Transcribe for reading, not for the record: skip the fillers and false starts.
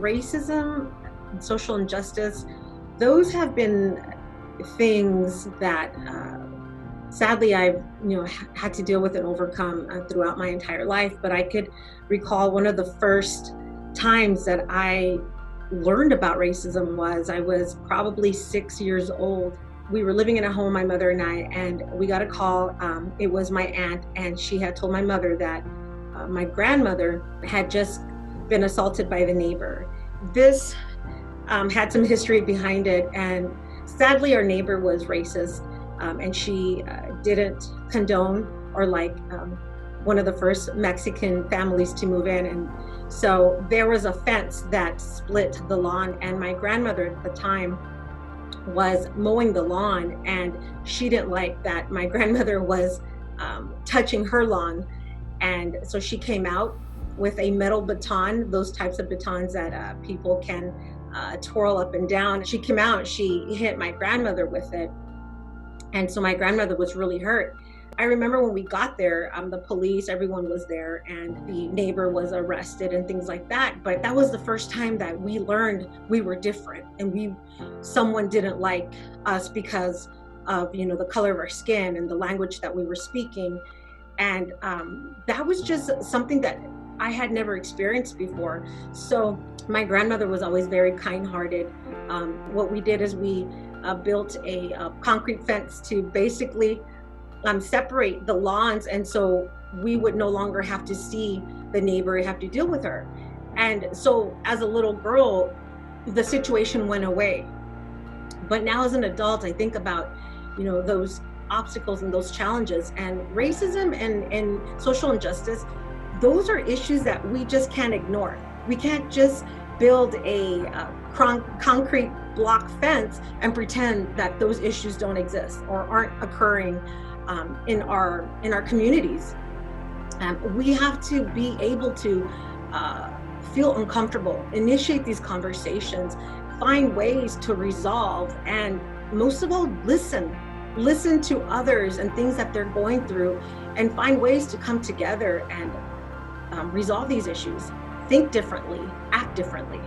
racism, social injustice, those have been things that sadly I've had to deal with and overcome throughout my entire life. But I could recall one of the first times that I learned about racism was I was probably 6 years old. We were living in a home, my mother and I, and we got a call. It was my aunt, and she had told my mother that my grandmother had just been assaulted by the neighbor. This had some history behind it, and sadly, our neighbor was racist, and she didn't condone or like one of the first Mexican families to move in. And so there was a fence that split the lawn, and my grandmother at the time was mowing the lawn, and she didn't like that my grandmother was touching her lawn. And so she came out with a metal baton, those types of batons that people can twirl up and down. She came out, she hit my grandmother with it. And so my grandmother was really hurt. I remember when we got there, the police, everyone was there, and the neighbor was arrested and things like that. But that was the first time that we learned we were different, and someone didn't like us because of the color of our skin and the language that we were speaking. And that was just something that I had never experienced before. So my grandmother was always very kind-hearted. What we did is we built a concrete fence to basically separate the lawns, and so we would no longer have to see the neighbor, have to deal with her. And so as a little girl, the situation went away. But now as an adult, I think about those obstacles and those challenges, and racism and social injustice. Those are issues that we just can't ignore. We can't just build a concrete block fence and pretend that those issues don't exist or aren't occurring in our communities. We have to be able to feel uncomfortable, initiate these conversations, find ways to resolve, and most of all, listen to others and things that they're going through, and find ways to come together and resolve these issues, think differently, act differently.